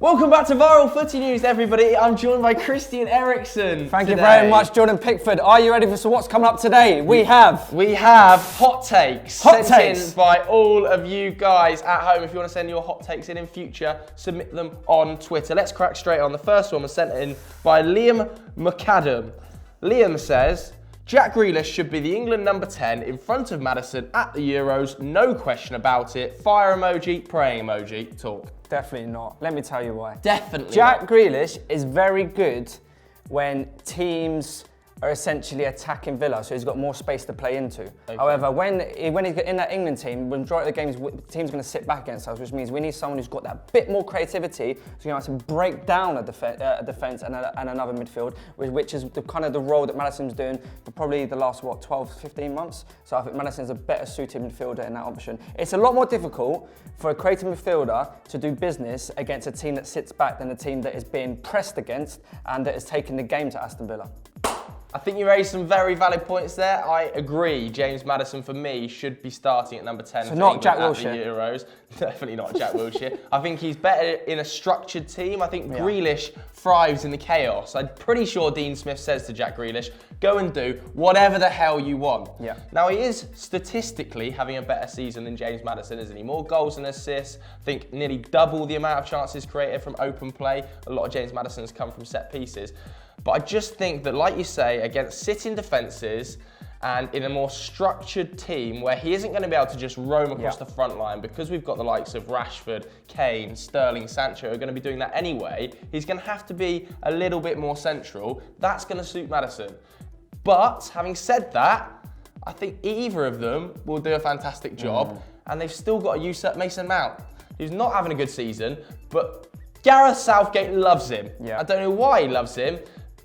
Welcome back to Viral Footy News, everybody. I'm joined by Christian Eriksen. Thank you very much, Jordan Pickford. Are you ready for what's coming up today? We have hot takes sent in by all of you guys at home. If you want to send your hot takes in future, submit them on Twitter. Let's crack straight on. The first one was sent in by Liam McAdam. Liam says, Jack Grealish should be the England number 10 in front of Maddison at the Euros. No question about it. Fire emoji, praying emoji. Talk. Definitely not. Let me tell you why. Definitely Jack not. Grealish is very good when teams are essentially attacking Villa, so he's got more space to play into. Okay. However, when he's in that England team, the majority of the games, the team's going to sit back against us, which means we need someone who's got that bit more creativity, so you know, to break down a defence and another midfield, which is the role that Maddison's doing for probably the last, 12, 15 months. So I think Maddison's a better suited midfielder in that option. It's a lot more difficult for a creative midfielder to do business against a team that sits back than a team that is being pressed against and that is taking the game to Aston Villa. I think you raised some very valid points there. I agree. James Maddison, for me, should be starting at number 10 so not Jack Wilshere at the Euros. Definitely not Jack Wilshere. I think he's better in a structured team. I think Grealish thrives in the chaos. I'm pretty sure Dean Smith says to Jack Grealish, go and do whatever the hell you want. Yeah. Now, he is statistically having a better season than James Maddison, isn't he? More goals and assists. I think nearly double the amount of chances created from open play. A lot of James Maddison has come from set pieces. But I just think that, like you say, against sitting defences and in a more structured team where he isn't going to be able to just roam across the front line, because we've got the likes of Rashford, Kane, Sterling, Sancho are going to be doing that anyway, he's going to have to be a little bit more central. That's going to suit Maddison. But having said that, I think either of them will do a fantastic job, and they've still got to usurp Mason Mount, who's not having a good season, but Gareth Southgate loves him. Yeah. I don't know why he loves him,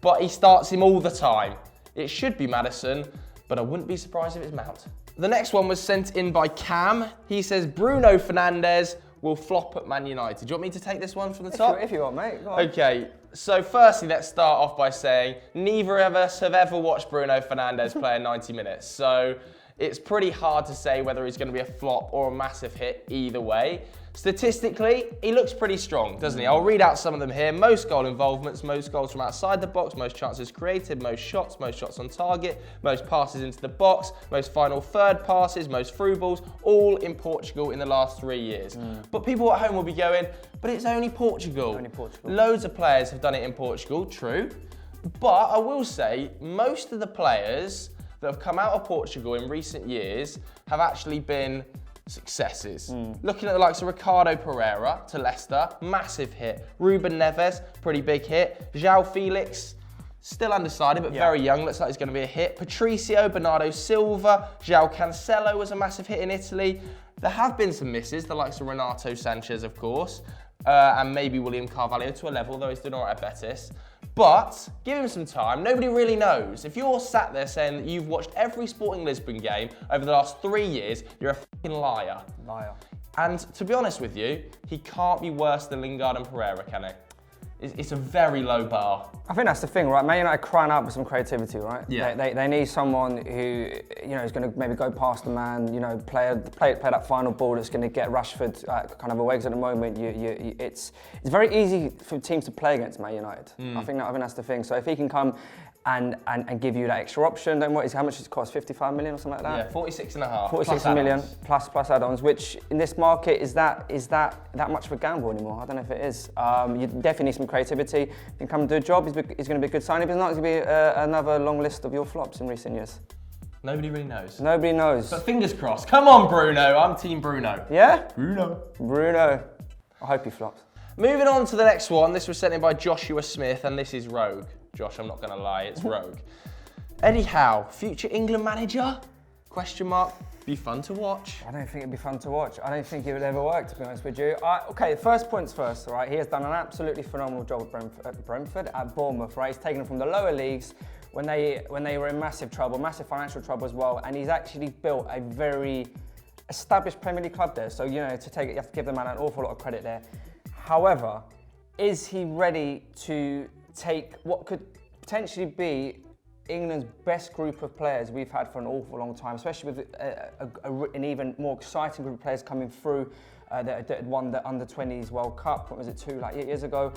but he starts him all the time. It should be Maddison, but I wouldn't be surprised if it's Mount. The next one was sent in by Cam. He says, Bruno Fernandes will flop at Man United. Do you want me to take this one from the top? If you want, mate. Go on. Okay, so firstly, let's start off by saying neither of us have ever watched Bruno Fernandes play in 90 minutes. So it's pretty hard to say whether he's going to be a flop or a massive hit either way. Statistically, he looks pretty strong, doesn't he? I'll read out some of them here. Most goal involvements, most goals from outside the box, most chances created, most shots on target, most passes into the box, most final third passes, most through balls, all in Portugal in the last 3 years. But people at home will be going, but it's only Portugal. Only Portugal. Loads of players have done it in Portugal, true. But I will say, most of the players that have come out of Portugal in recent years have actually been successes. Looking at the likes of Ricardo Pereira to Leicester, massive hit. Ruben Neves, pretty big hit. João Felix, still undecided, but very young, looks like he's going to be a hit. Patricio, Bernardo Silva, João Cancelo was a massive hit in Italy. There have been some misses, the likes of Renato Sanchez, of course, and maybe William Carvalho to a level, though he's doing all right at Betis. But give him some time, nobody really knows. If you're sat there saying that you've watched every Sporting Lisbon game over the last 3 years, you're a fucking liar. Liar. And to be honest with you, he can't be worse than Lingard and Pereira, can he? It's a very low bar. I think that's the thing, right? Man United crying out for some creativity, right? Yeah. They need someone who, is going to maybe go past the man, play that final ball that's going to get Rashford kind of away. Because at the moment, it's very easy for teams to play against Man United. I think that's the thing. So if he can come and give you that extra option, then how much does it cost? 55 million or something like that? Yeah, 46.5. 46 million plus add-ons, which in this market is that much of a gamble anymore? I don't know if it is. You definitely need some creativity. He can come and do a job. He's going to be a good signing. If he's not, it's going to be another long list of your flops in recent years. Nobody really knows. Nobody knows. But fingers crossed. Come on, Bruno. I'm Team Bruno. Yeah? Bruno. I hope he flops. Moving on to the next one. This was sent in by Joshua Smith, and this is Rogue. Josh, I'm not going to lie, it's Rogue. Eddie Howe, future England manager? Question mark. Be fun to watch. I don't think it'd be fun to watch. I don't think it would ever work, to be honest with you. Okay, first points first, all right? He has done an absolutely phenomenal job at Bournemouth, right? He's taken them from the lower leagues when they were in massive trouble, massive financial trouble as well, and he's actually built a very established Premier League club there. So, you have to give the man an awful lot of credit there. However, is he ready to take what could potentially be England's best group of players we've had for an awful long time, especially with an even more exciting group of players coming through that had won the Under-20s World Cup, what was it, 2 years ago.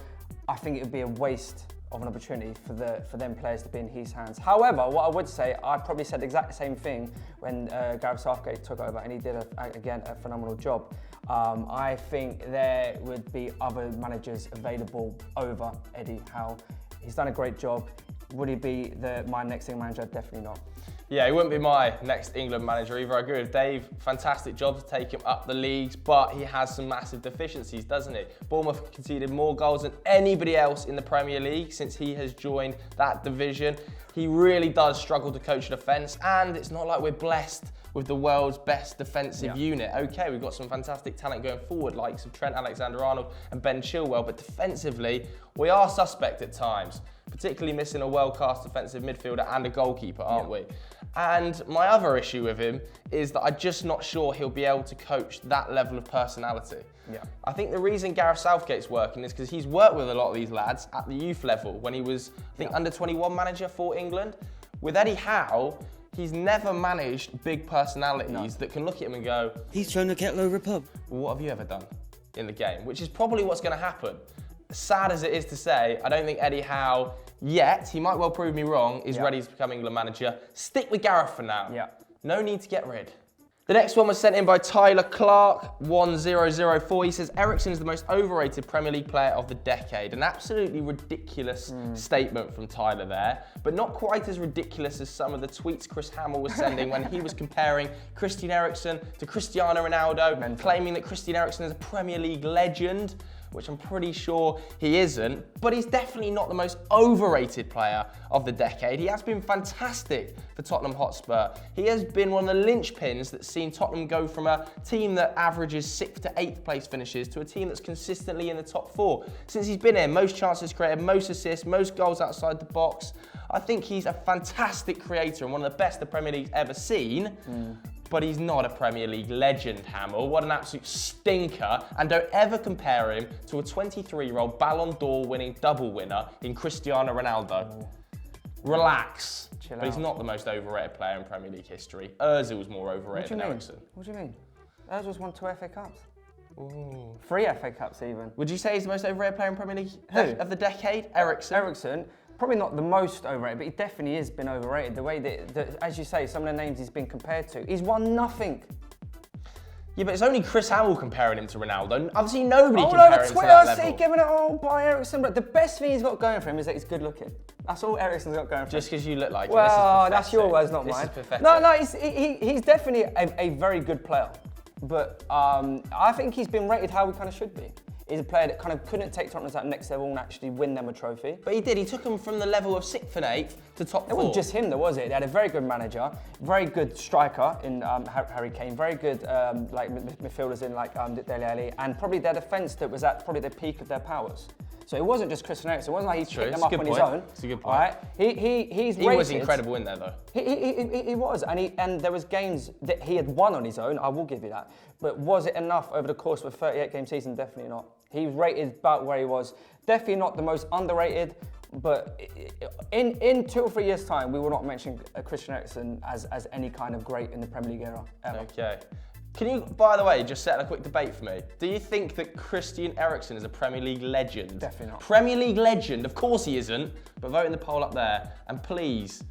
I think it would be a waste of an opportunity for them players to be in his hands. However, what I would say, I probably said the exact same thing when Gareth Southgate took over, and he did, again, a phenomenal job. I think there would be other managers available over Eddie Howe. He's done a great job. Would he be my next England manager? Definitely not. Yeah, he wouldn't be my next England manager either. I agree with Dave. Fantastic job to take him up the leagues, but he has some massive deficiencies, doesn't he? Bournemouth conceded more goals than anybody else in the Premier League since he has joined that division. He really does struggle to coach a defence, and it's not like we're blessed with the world's best defensive unit. Okay, we've got some fantastic talent going forward, likes of Trent Alexander-Arnold and Ben Chilwell, but defensively, we are suspect at times, particularly missing a world-class defensive midfielder and a goalkeeper, aren't we? And my other issue with him is that I'm just not sure he'll be able to coach that level of personality. I think the reason Gareth Southgate's working is because he's worked with a lot of these lads at the youth level when he was, I think, under-21 manager for England. With Eddie Howe, he's never managed big personalities that can look at him and go, he's trying to get Lower Pub. Well, what have you ever done in the game? Which is probably what's going to happen. Sad as it is to say, I don't think Eddie Howe yet, he might well prove me wrong, is ready to become England manager. Stick with Gareth for now. No need to get rid. The next one was sent in by Tyler Clark, 1004. He says, Eriksen is the most overrated Premier League player of the decade. An absolutely ridiculous statement from Tyler there, but not quite as ridiculous as some of the tweets Chris Hamill was sending when he was comparing Christian Eriksen to Cristiano Ronaldo, claiming that Christian Eriksen is a Premier League legend, which I'm pretty sure he isn't, but he's definitely not the most overrated player of the decade. He has been fantastic for Tottenham Hotspur. He has been one of the linchpins that's seen Tottenham go from a team that averages 6th to 8th place finishes to a team that's consistently in the top 4. Since he's been here, most chances created, most assists, most goals outside the box. I think he's a fantastic creator and one of the best the Premier League's ever seen. But he's not a Premier League legend, Hamill. What an absolute stinker. And don't ever compare him to a 23-year-old Ballon d'Or winning double winner in Cristiano Ronaldo. Relax. Chill but he's not the most overrated player in Premier League history. Ozil's more overrated than Eriksen. What do you mean? Ozil's won 2 FA Cups. Ooh. 3 FA Cups even. Would you say he's the most overrated player in Premier League of the decade? Eriksen? Eriksen. Probably not the most overrated, but he definitely has been overrated. The way that, as you say, some of the names he's been compared to, he's won nothing. Yeah, but it's only Chris Hamill comparing him to Ronaldo. I've seen nobody all comparing over him to Twitter, that level. giving it all by Eriksen. But the best thing he's got going for him is that he's good looking. That's all Eriksen's got going for him. Just because you look like him. Well, that's your words, not mine. This is pathetic. No, he's definitely a very good player. But I think he's been rated how he kind of should be. He's a player that kind of couldn't take Tottenham to that next level and actually win them a trophy. But he did. He took them from the level of 6th and 8th to top 4. It wasn't just him, though, was it? They had a very good manager, very good striker in Harry Kane, very good midfielders in Dele Alli, and probably their defence that was at probably the peak of their powers. So it wasn't just Christian Eriksen. It wasn't like he picked them up on his own. It's a good point. All right? He was incredible in there, though. He was, and there was games that he had won on his own. I will give you that. But was it enough over the course of a 38-game season? Definitely not. He was rated about where he was. Definitely not the most underrated. But in 2 or 3 years' time, we will not mention Christian Eriksen as any kind of great in the Premier League era ever. Okay. Can you, by the way, just set a quick debate for me? Do you think that Christian Eriksen is a Premier League legend? Definitely not. Premier League legend? Of course he isn't, but vote in the poll up there. And please,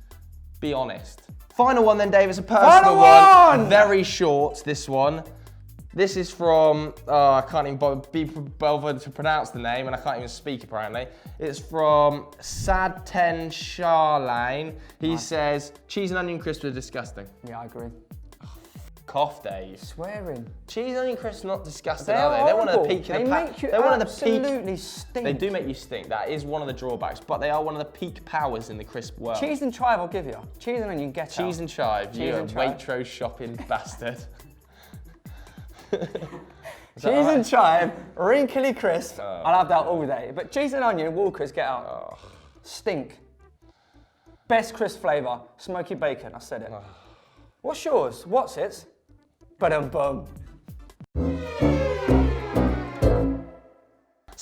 be honest. Final one then, Dave. It's a personal one. Very short, this one. This is from, I can't even be bothered to pronounce the name, and I can't even speak apparently. It's from Sadten Charlane. He says, cheese and onion crisps are disgusting. Yeah, I agree. Cough, Dave. Swearing. Cheese and onion crisps are not disgusting, They're are they? They're one of the peak They of the make you They're one of the absolutely peak. stink. They do make you stink. That is one of the drawbacks, but they are one of the peak powers in the crisp world. Cheese and chive, I'll give you. Cheese and onion, get out. Cheese and chive. Cheese You and chive. Waitrose shopping bastard. Cheese and chive, wrinkly crisp. I'll have that all day. But cheese and onion, Walkers, get out. Stink. Best crisp flavour, smoky bacon. I said it. What's yours? What's it? Ba-dum-bum.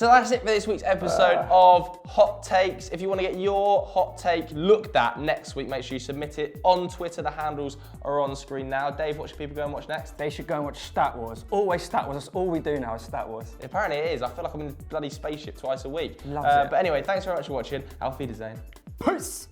So that's it for this week's episode of Hot Takes. If you want to get your hot take looked at next week, make sure you submit it on Twitter. The handles are on screen now. Dave, what should people go and watch next? They should go and watch Stat Wars. Always Stat Wars. That's all we do now is Stat Wars. Apparently it is. I feel like I'm in a bloody spaceship twice a week. Loves it. But anyway, thanks very much for watching. Auf Wiedersehen. Peace.